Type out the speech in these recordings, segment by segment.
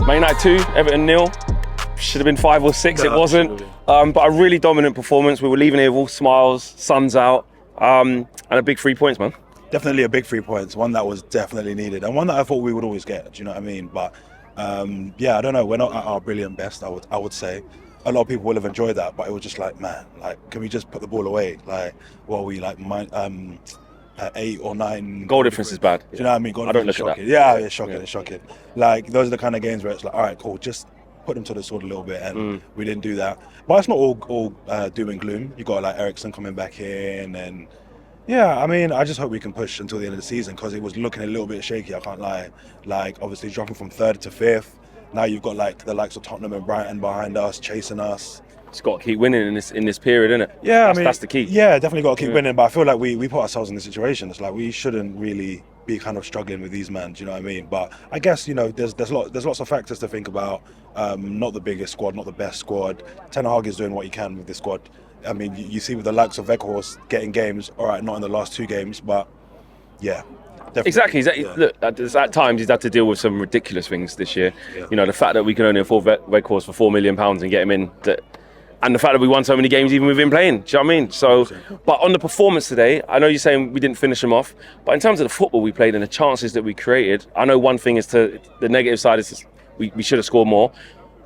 Man United 2, Everton 0. Should have been 5 or 6, it wasn't. But a really dominant performance. We were leaving here with all smiles, sun's out, and a big 3 points, man. Definitely a big 3 points, one that was definitely needed, and one that I thought we would always get, do you know what I mean? But yeah, I don't know, we're not at our brilliant best, I would say. A lot of people will have enjoyed that, but it was just like, man, like, can we just put the ball away? Like, well, we like 8 or 9. Goal difference is bad. Do you know what I mean? I don't look at that. Yeah, it's shocking, it's shocking. Like, those are the kind of games where it's like, all right, cool, just put them to the sword a little bit, and we didn't do that. But it's not all doom and gloom. You got like Ericsson coming back in, and yeah, I mean, I just hope we can push until the end of the season, because it was looking a little bit shaky, I can't lie. Like, obviously dropping from 3rd to 5th. Now you've got like the likes of Tottenham and Brighton behind us, chasing us. It's got to keep winning in this period, isn't it? Yeah, that's the key. Yeah, definitely got to keep winning. But I feel like we put ourselves in this situation. It's like we shouldn't really be kind of struggling with these men. Do you know what I mean? But I guess, you know, there's lots of factors to think about. Not the biggest squad, not the best squad. Ten Hag is doing what he can with this squad. I mean, you see with the likes of Weghorst getting games. All right, not in the last 2 games, but yeah. Definitely. Exactly. Yeah. Look, at times he's had to deal with some ridiculous things this year. Yeah. You know, the fact that we can only afford Weghorst for £4 million and get him in, and the fact that we won so many games even with him playing. Do you know what I mean? So, but on the performance today, I know you're saying we didn't finish him off, but in terms of the football we played and the chances that we created, I know one thing is the negative side is we should have scored more.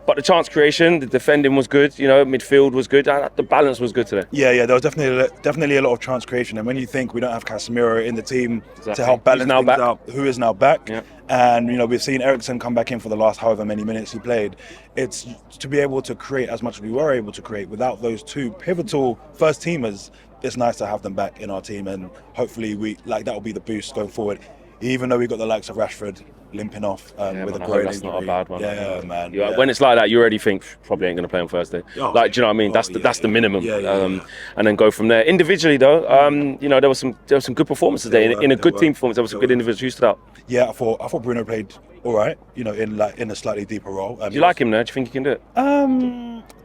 But the chance creation, the defending was good, you know, midfield was good, the balance was good today. Yeah, there was definitely a lot of chance creation. And when you think we don't have Casemiro in the team to help balance things out, who is now back, and, you know, we've seen Ericsson come back in for the last however many minutes he played. It's to be able to create as much as we were able to create without those 2 pivotal first teamers. It's nice to have them back in our team, and hopefully that will be the boost going forward. Even though we got the likes of Rashford limping off with a groin that's injury. not a bad one. Yeah, man. Yeah. When it's like that, you already think probably ain't going to play on Thursday. Like, do you know what I mean? That's the minimum. And then go from there. Individually, though, you know, there was some good performances today. In a good team performance, there was some good individuals who stood out. Yeah, I thought Bruno played all right. You know, in a slightly deeper role. Do you like him there? Do you think he can do it?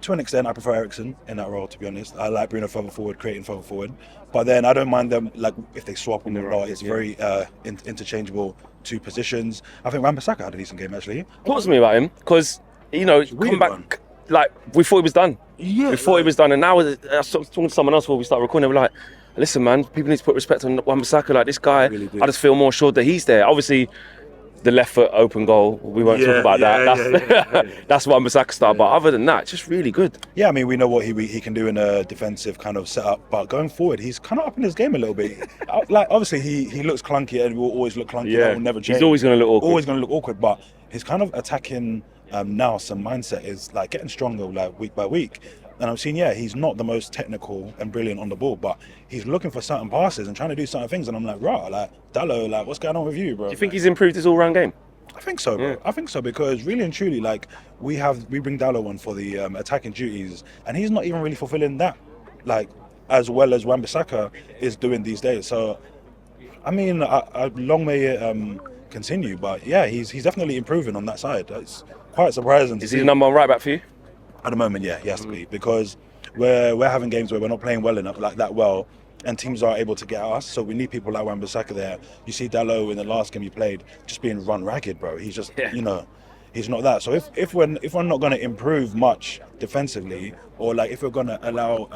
To an extent, I prefer Ericsson in that role, to be honest. I like Bruno further forward, creating further forward. But then I don't mind them, like, if they swap them or not. It's very interchangeable 2 positions. I think Wan-Bissaka had a decent game, actually. Talk to me about him, because, you know, come back, like, we thought he was done. Yeah. We thought he was done, and now I was talking to someone else before we started recording. They were like, listen, man, people need to put respect on Wan-Bissaka. Like, this guy, really I just feel more assured that he's there. Obviously, the left foot open goal, we won't talk about that. That's Wan-Bissaka style, but other than that, just really good. Yeah, I mean, we know what he can do in a defensive kind of setup, but going forward, he's kind of up in his game a little bit. Like, obviously, he looks clunky and will always look clunky. That will never change. He's always going to look awkward. Always going to look awkward, but his kind of attacking now, some mindset is like getting stronger, like week by week. And I'm seeing, he's not the most technical and brilliant on the ball, but he's looking for certain passes and trying to do certain things. And I'm like, rah, like, Dallo, like, what's going on with you, bro? Do you think he's improved his all-round game? I think so, bro. I think so, because really and truly, like, we bring Dallo on for the attacking duties, and he's not even really fulfilling that, like, as well as Wan-Bissaka is doing these days. So, I mean, long may it continue, but yeah, he's definitely improving on that side. It's quite surprising. Is he the number 1 right back for you? At the moment, yeah, he has to be, because we're having games where we're not playing well enough, like that well, and teams are able to get at us. So we need people like Wan-Bissaka there. You see Dallo in the last game he played, just being run ragged, bro. He's just, you know, he's not that. So if we're not going to improve much defensively, or like if we're going to allow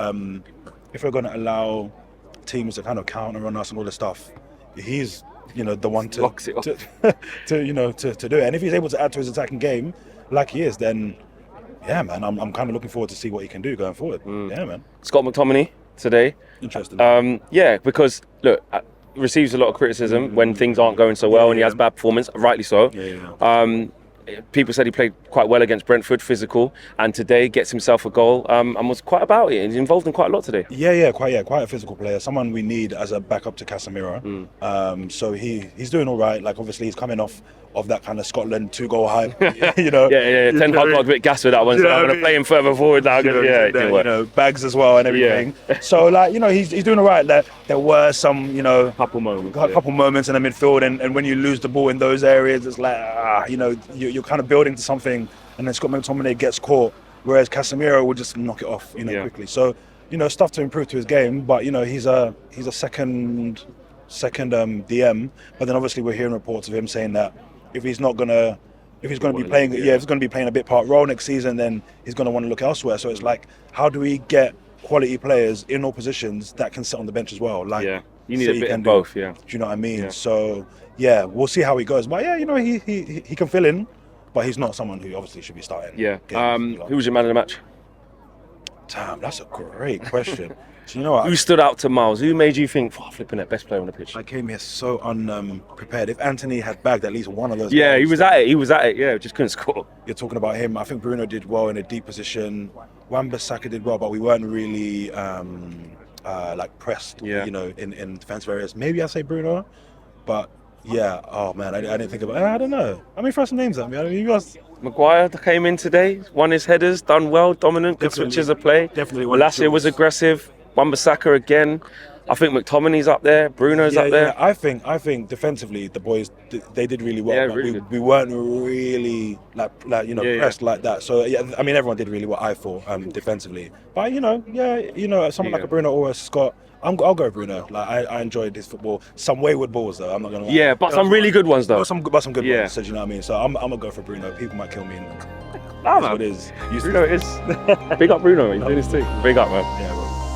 teams to kind of counter on us and all this stuff, he's, you know, the one to do it. And if he's able to add to his attacking game like he is, then yeah, man, I'm kind of looking forward to see what he can do going forward. Yeah, man. Scott McTominay today. Interesting. Yeah, because look, he receives a lot of criticism when things aren't going so well, and he has bad performance, rightly so. People said he played quite well against Brentford, physical, and today gets himself a goal and was quite about it. He's involved in quite a lot today. Quite a physical player, someone we need as a backup to Casemiro. So he's doing all right. Like, obviously he's coming off that kind of Scotland 2-goal hype, you know. Ten Hag got a bit gassed with that one, so I'm going to play him further forward now. You know, bags as well and everything. So, like, you know, he's doing all right. There were some, you know, couple moments in the midfield, and when you lose the ball in those areas, it's like, you know, you're kind of building to something, and then Scott McTominay gets caught, whereas Casemiro will just knock it off, you know, quickly. So, you know, stuff to improve to his game, but, you know, he's a second DM. But then obviously we're hearing reports of him saying that if he's not gonna if he's going to be playing, if he's going to be playing a bit part role next season, then he's going to want to look elsewhere. So it's like, how do we get quality players in all positions that can sit on the bench as well? Like, you need a bit of both. Do you know what I mean? So we'll see how he goes. But he can fill in, but he's not someone who obviously should be starting. Who was your man of the match? Damn, that's a great question. So you know what? Who stood out to Miles? Who made you think, flipping it, best player on the pitch? I came here so unprepared. If Anthony had bagged at least one of those, he was at it. Yeah, just couldn't score. You're talking about him. I think Bruno did well in a deep position. Wan-Bissaka did well, but we weren't really like pressed. You know, in defensive areas. Maybe I say Bruno, but oh man, I didn't think about it. I don't know. I mean, throw some names at me. I mean, you guys. Maguire came in today, won his headers, done well, dominant, good switches of play. Definitely. Malacia was aggressive. Wan-Bissaka again. I think McTominay's up there. Bruno's up there. I think defensively the boys they did really well. Really we weren't really like pressed like that. So I mean everyone did really well. I thought defensively, but someone like a Bruno or a Scott. I'll go Bruno. Like I enjoyed his football. Some wayward balls though. I'm not gonna lie. Yeah, but some really good ones though. Some good ones. So you know what I mean. So I'm gonna go for Bruno. People might kill me. What it is. Bruno is. Big up Bruno. He's doing his thing. Big up, man. Yeah, bro.